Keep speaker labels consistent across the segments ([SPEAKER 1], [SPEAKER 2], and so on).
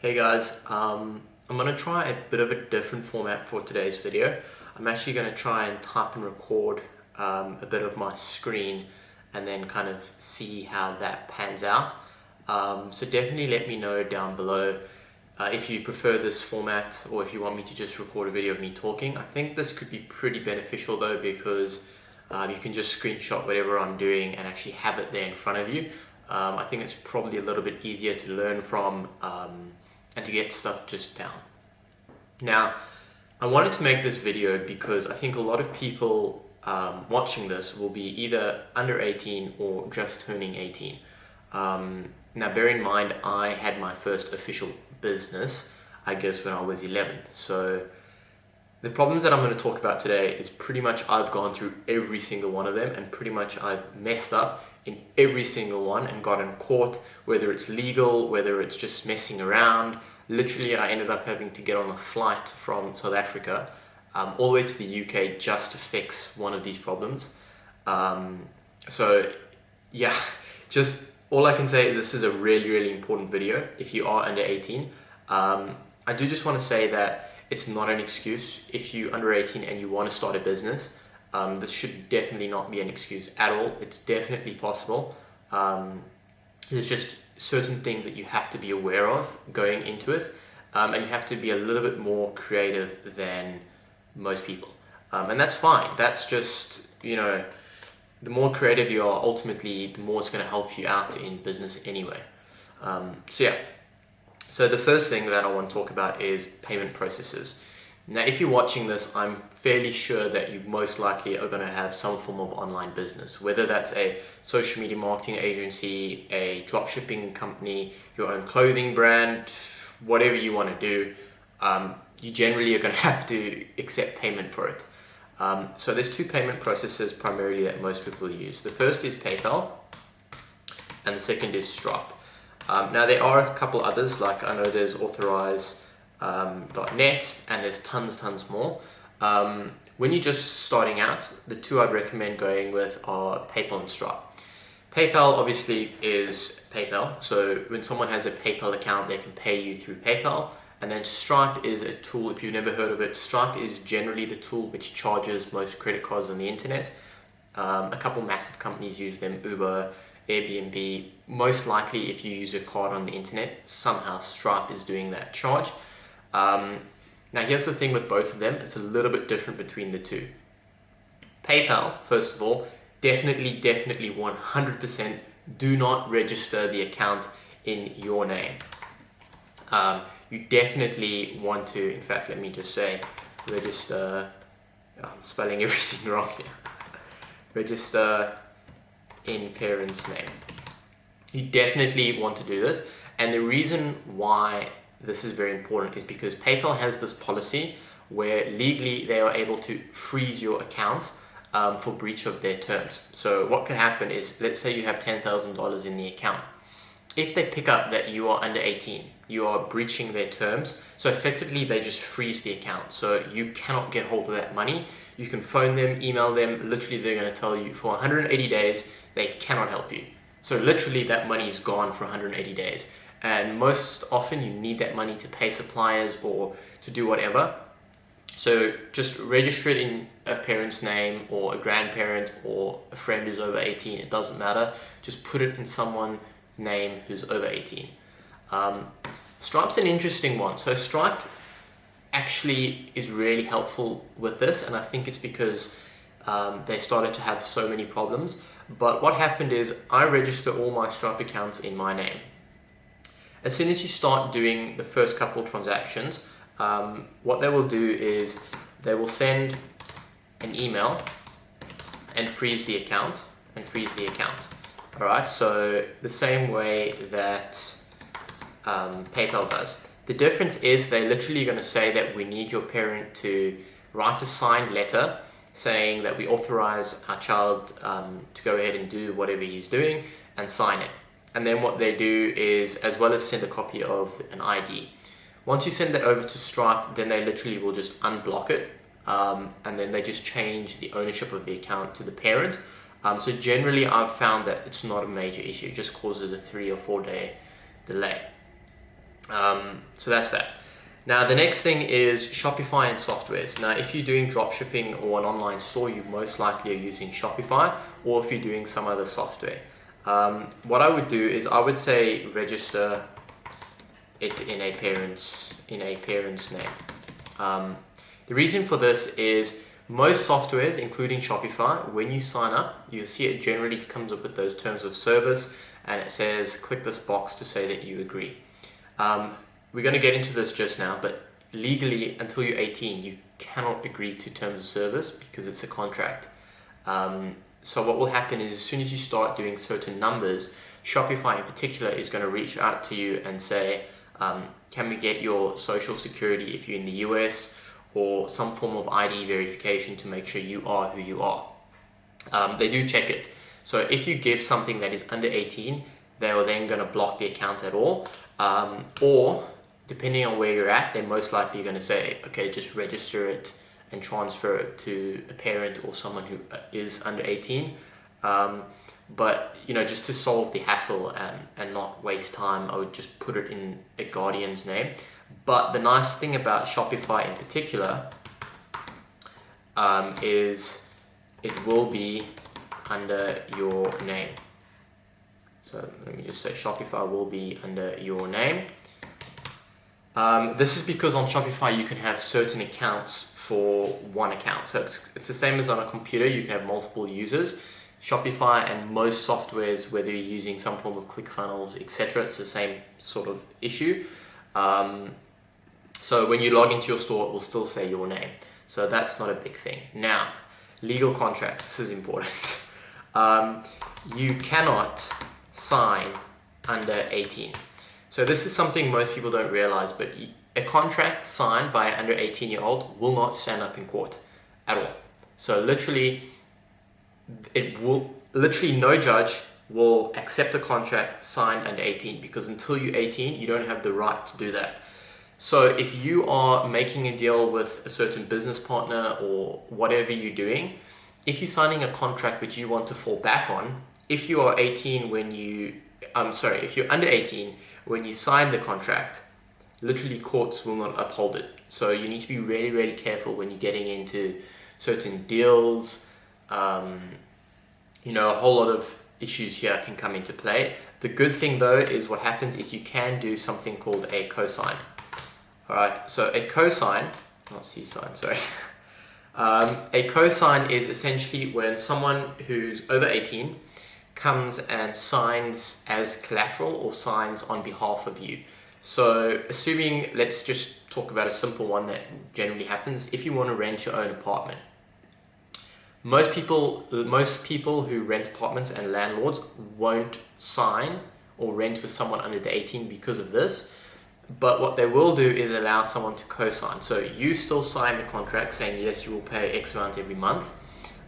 [SPEAKER 1] Hey guys, I'm going to try a bit of a different format for today's video. I'm actually going to try and type and record a bit of my screen and then kind of see how that pans out. So definitely let me know down below if you prefer this format or if you want me to just record a video of me talking. I think this could be pretty beneficial though, because you can just screenshot whatever I'm doing and actually have it there in front of you. I think it's probably a little bit easier to learn from and to get stuff just down. Now, I wanted to make this video because I think a lot of people watching this will be either under 18 or just turning 18. Now, bear in mind, I had my first official business, I guess, when I was 11. So the problems that I'm going to talk about today is pretty much I've gone through every single one of them, and pretty much I've messed up in every single one and gotten caught, whether it's legal, whether it's just messing around. Literally, I ended up having to get on a flight from South Africa all the way to the UK just to fix one of these problems. So yeah, just all I can say is this is a really, really important video if you are under 18. I do just want to say that it's not an excuse if you're under 18 and you want to start a business. This should definitely not be an excuse at all. It's definitely possible. There's just certain things that you have to be aware of going into it, and you have to be a little bit more creative than most people. And that's fine. That's just, the more creative you are, ultimately, the more it's going to help you out in business anyway. So the first thing that I want to talk about is payment processes. Now, if you're watching this, I'm fairly sure that you most likely are going to have some form of online business, whether that's a social media marketing agency, a dropshipping company, your own clothing brand, whatever you want to do. You generally are going to have to accept payment for it. So there's two payment processes primarily that most people use. The first is PayPal, and the second is Stripe. Now, there are a couple others, like I know there's Authorize, .net, and there's tons more. When you're just starting out, the two I'd recommend going with are PayPal and Stripe. PayPal obviously is PayPal, so when someone has a PayPal account, they can pay you through PayPal. And then Stripe is a tool, if you've never heard of it, Stripe is generally the tool which charges most credit cards on the internet. A couple massive companies use them, Uber, Airbnb. Most likely, if you use a card on the internet, somehow Stripe is doing that charge. Now, here's the thing with both of them. It's a little bit different between the two. PayPal, first of all, definitely 100% do not register the account in your name. You definitely want to, in fact, let me just say, register, I'm spelling everything wrong here. Register in parent's name. You definitely want to do this. And the reason why this is very important is because PayPal has this policy where legally they are able to freeze your account for breach of their terms. So what could happen is, let's say you have $10,000 in the account. If they pick up that you are under 18, you are breaching their terms. So effectively, they just freeze the account. So you cannot get hold of that money. You can phone them, email them. Literally, they're going to tell you for 180 days, they cannot help you. So literally, that money is gone for 180 days. And most often, you need that money to pay suppliers or to do whatever. So just register it in a parent's name or a grandparent or a friend who's over 18. It doesn't matter. Just put it in someone's name who's over 18. Stripe's an interesting one. So Stripe actually is really helpful with this, and I think it's because they started to have so many problems. But what happened is I register all my Stripe accounts in my name. As soon as you start doing the first couple transactions, what they will do is they will send an email and freeze the account All right, so the same way that PayPal does. The difference is they're literally going to say that we need your parent to write a signed letter saying that we authorize our child to go ahead and do whatever he's doing and sign it. And then what they do is, as well as send a copy of an ID. Once you send that over to Stripe, then they literally will just unblock it, and then they just change the ownership of the account to the parent. So generally, I've found that it's not a major issue. It just causes a 3 or 4 day delay. So that's that. Now the next thing is Shopify and softwares. Now if you're doing drop shipping or an online store, you most likely are using Shopify, or if you're doing some other software. What I would do is I would say register it in a parent's name. The reason for this is most softwares, including Shopify, when you sign up, you'll see it generally comes up with those terms of service, and it says click this box to say that you agree. We're going to get into this just now, but legally, until you're 18, you cannot agree to terms of service because it's a contract. So what will happen is as soon as you start doing certain numbers, Shopify in particular is going to reach out to you and say, can we get your social security if you're in the US, or some form of ID verification to make sure you are who you are. They do check it. So if you give something that is under 18, they are then going to block the account at all. Or depending on where you're at, they're most likely going to say, okay, just register it and transfer it to a parent or someone who is under 18. But just to solve the hassle and not waste time, I would just put it in a guardian's name. But the nice thing about Shopify in particular is it will be under your name. So let me just say Shopify will be under your name. This is because on Shopify you can have certain accounts for one account. So it's the same as on a computer, you can have multiple users. Shopify and most softwares, whether you're using some form of ClickFunnels, etc., it's the same sort of issue. So when you log into your store, it will still say your name. So that's not a big thing. Now, legal contracts, this is important. You cannot sign under 18. So this is something most people don't realize, but a contract signed by an under 18-year-old will not stand up in court at all. So literally no judge will accept a contract signed under 18, because until you're 18, you don't have the right to do that. So if you are making a deal with a certain business partner or whatever you're doing, if you're signing a contract which you want to fall back on, if you are 18 if you're under 18 when you sign the contract, literally courts will not uphold it. So you need to be really, really careful when you're getting into certain deals. A whole lot of issues here can come into play. The good thing though is what happens is you can do something called a cosign. Alright, so a cosign, not C-sign, sorry. A cosign is essentially when someone who's over 18 comes and signs as collateral or signs on behalf of you. So assuming, let's just talk about a simple one that generally happens. If you want to rent your own apartment, most people who rent apartments and landlords won't sign or rent with someone under the 18 because of this. But what they will do is allow someone to co-sign. So you still sign the contract saying, yes, you will pay X amount every month,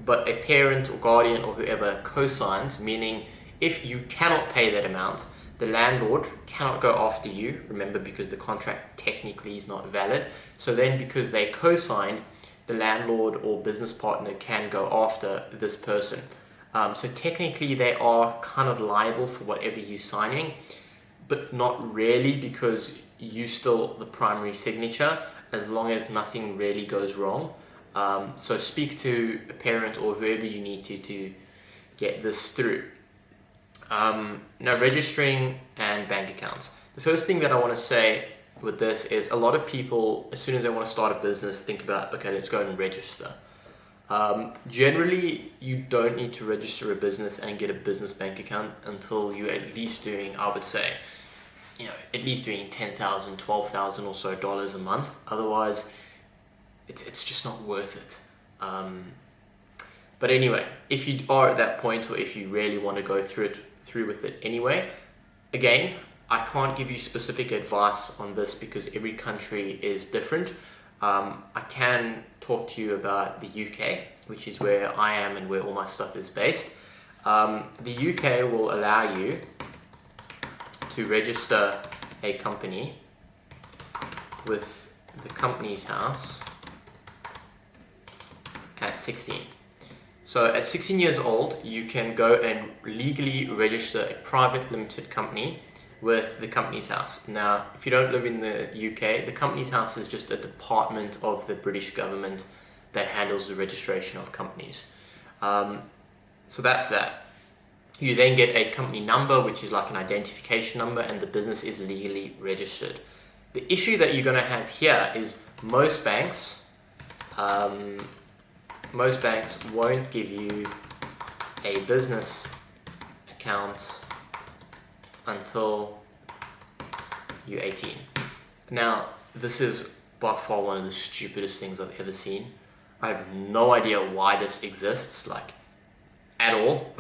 [SPEAKER 1] but a parent or guardian or whoever co-signs, meaning if you cannot pay that amount, the landlord cannot go after you, remember, because the contract technically is not valid. So then because they co-signed, the landlord or business partner can go after this person. So technically they are kind of liable for whatever you're signing, but not really, because you still the primary signature as long as nothing really goes wrong. So speak to a parent or whoever you need to get this through. Now, registering and bank accounts. The first thing that I want to say with this is a lot of people, as soon as they want to start a business, think about, okay, let's go and register. Generally, you don't need to register a business and get a business bank account until you're at least doing, I would say, at least doing $10,000, $12,000 or so a month. Otherwise, it's just not worth it. But anyway, if you are at that point, or if you really want to go through with it anyway, again, I can't give you specific advice on this because every country is different. I can talk to you about the UK, which is where I am and where all my stuff is based. The UK will allow you to register a company with the Companies House at 16. So at 16 years old, you can go and legally register a private limited company with the company's house. Now, if you don't live in the UK, the company's house is just a department of the British government that handles the registration of companies. So that's that. You then get a company number, which is like an identification number, and the business is legally registered. The issue that you're going to have here is most banks won't give you a business account until you're 18. Now, this is by far one of the stupidest things I've ever seen. I have no idea why this exists, like, at all.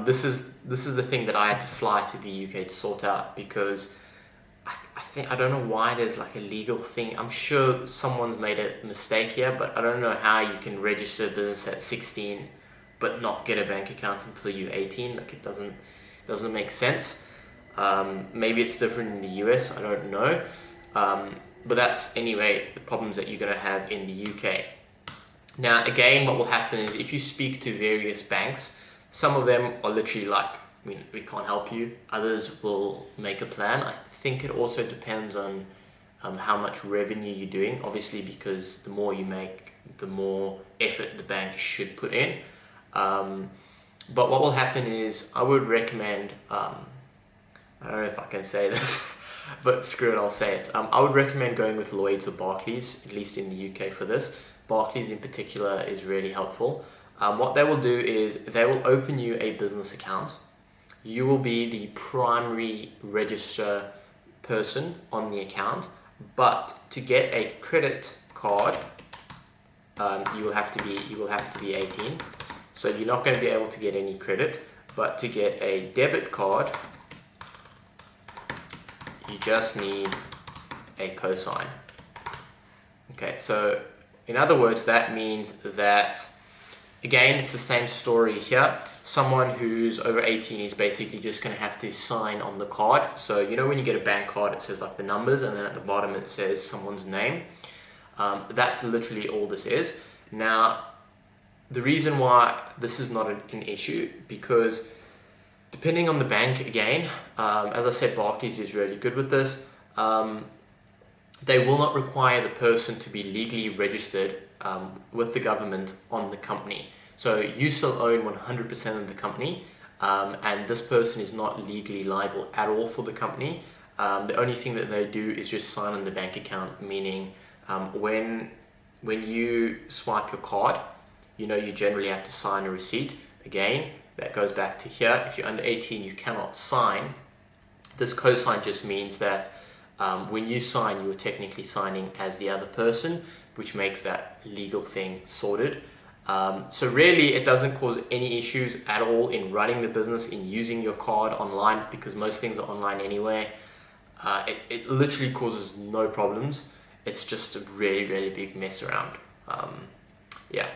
[SPEAKER 1] This is the thing that I had to fly to the UK to sort out, because I don't know why there's like a legal thing. I'm sure someone's made a mistake here, but I don't know how you can register a business at 16 but not get a bank account until you're 18. Like, it doesn't make sense. Maybe it's different in the US, I don't know. But that's anyway the problems that you're going to have in the UK. Now, again, what will happen is if you speak to various banks, some of them are literally like, we can't help you. Others will make a plan. I think it also depends on how much revenue you're doing, obviously, because the more you make, the more effort the bank should put in. But what will happen is, I would recommend, I don't know if I can say this, but screw it, I'll say it. I would recommend going with Lloyds or Barclays, at least in the UK for this. Barclays in particular is really helpful. What they will do is they will open you a business account. You will be the primary register person on the account, but to get a credit card, you will have to be 18. So you're not going to be able to get any credit, but to get a debit card, you just need a cosign. Okay, so in other words, that means that, again, it's the same story here. Someone who's over 18 is basically just going to have to sign on the card. So, you know, when you get a bank card, it says like the numbers, and then at the bottom it says someone's name. That's literally all this is. Now, the reason why this is not an issue, because depending on the bank, again, as I said, Barclays is really good with this. They will not require the person to be legally registered with the government on the company. So you still own 100% of the company, and this person is not legally liable at all for the company. The only thing that they do is just sign on the bank account, meaning when you swipe your card, you know, you generally have to sign a receipt. Again, that goes back to here. If you're under 18, you cannot sign. This cosign just means that when you sign, you are technically signing as the other person, which makes that legal thing sorted. So really, it doesn't cause any issues at all in running the business, in using your card online, because most things are online anyway. It literally causes no problems. It's just a really, really big mess around. Yeah.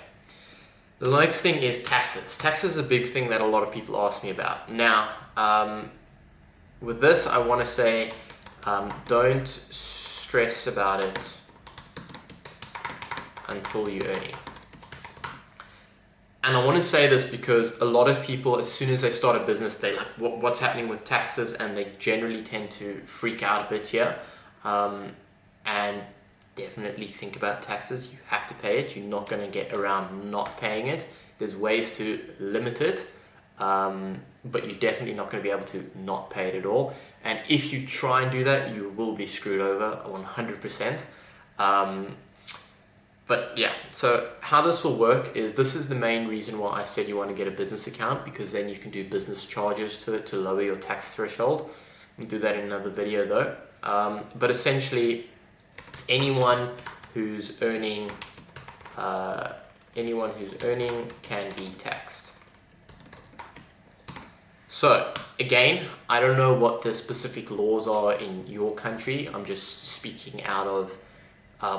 [SPEAKER 1] The next thing is taxes. Taxes is a big thing that a lot of people ask me about. Now, with this, I want to say, don't stress about it until you're earning. And I want to say this because a lot of people, as soon as they start a business, they like, what's happening with taxes, and they generally tend to freak out a bit here. And definitely think about taxes. You have to pay it. You're not going to get around not paying it. There's ways to limit it, but you're definitely not going to be able to not pay it at all. And if you try and do that, you will be screwed over 100%. But yeah, so how this will work is, this is the main reason why I said you want to get a business account, because then you can do business charges to it to lower your tax threshold. We'll do that in another video though. But essentially, anyone who's earning can be taxed. So again, I don't know what the specific laws are in your country. I'm just speaking out of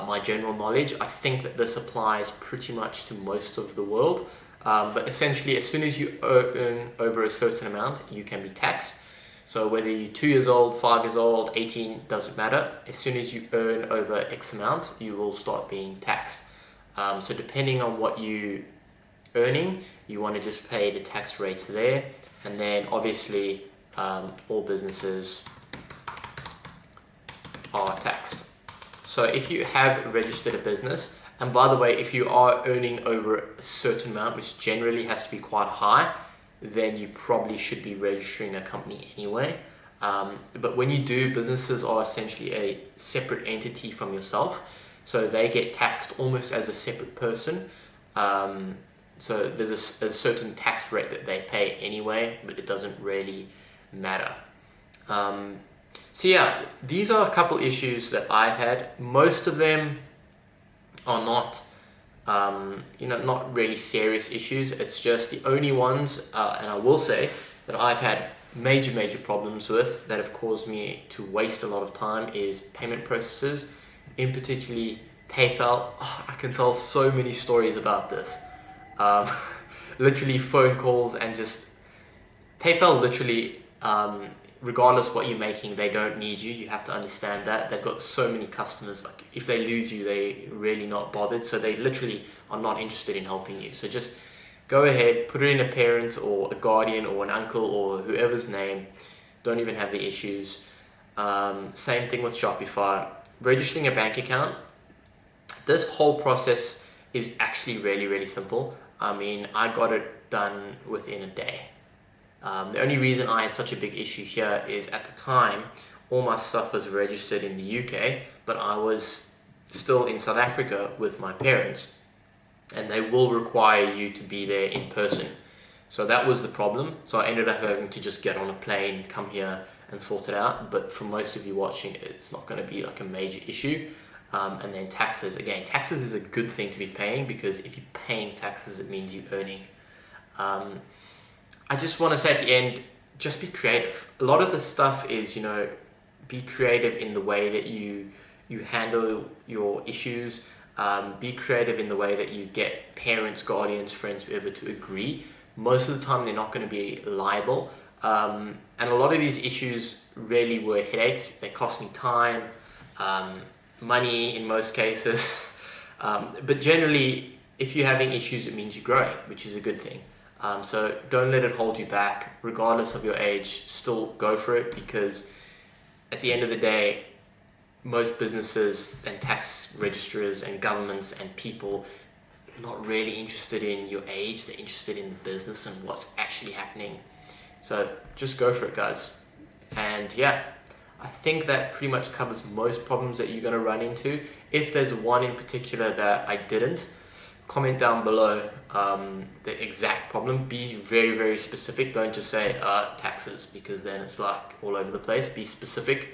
[SPEAKER 1] my general knowledge. I think that this applies pretty much to most of the world. But essentially, as soon as you earn over a certain amount, you can be taxed. So whether you're 2 years old, 5 years old, 18, doesn't matter. As soon as you earn over X amount, you will start being taxed. So depending on what you're earning, you want to just pay the tax rates there. And then obviously, all businesses are taxed. So if you have registered a business, and by the way, if you are earning over a certain amount, which generally has to be quite high, then you probably should be registering a company anyway. But when you do, businesses are essentially a separate entity from yourself. So they get taxed almost as a separate person. So there's a certain tax rate that they pay anyway, but it doesn't really matter. So yeah, these are a couple issues that I've had. Most of them are not, not really serious issues. It's just the only ones, and I will say that I've had major problems with that have caused me to waste a lot of time is payment processes, in particularly PayPal. I can tell so many stories about this. Literally phone calls and just PayPal literally, regardless what you're making, they don't need you. You have to understand that. They've got so many customers, like if they lose you, they really not bothered. So they literally are not interested in helping you. So just go ahead, put it in a parent or a guardian or an uncle or whoever's name. Don't even have the issues. Same thing with Shopify. Registering a bank account. This whole process is actually really simple. I mean, I got it done within a day. The only reason I had such a big issue here is at the time, all my stuff was registered in the UK, but I was still in South Africa with my parents, and they will require you to be there in person. So that was the problem. So I ended up having to just get on a plane, come here and sort it out. But for most of you watching, it's not going to be like a major issue. And then taxes, again, taxes is a good thing to be paying, because if you're paying taxes, it means you're earning. I just want to say at the end, just be creative. A lot of the stuff is, be creative in the way that you handle your issues. Be creative in the way that you get parents, guardians, friends, whoever to agree. Most of the time, they're not going to be liable. And a lot of these issues really were headaches. They cost me time, money in most cases. But generally, if you're having issues, it means you're growing, which is a good thing. So don't let it hold you back. Regardless of your age, still go for it, because at the end of the day, most businesses and tax registrars and governments and people are not really interested in your age. They're interested in the business and what's actually happening. So just go for it, guys. And yeah, I think that pretty much covers most problems that you're going to run into. If there's one in particular that I didn't, comment down below the exact problem. Be very specific. Don't just say taxes, because then it's like all over the place. Be specific,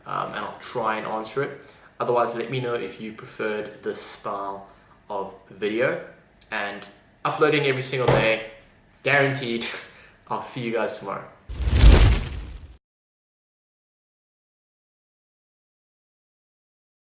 [SPEAKER 1] and I'll try and answer it. Otherwise, let me know if you preferred this style of video, and uploading every single day, guaranteed. I'll see you guys tomorrow.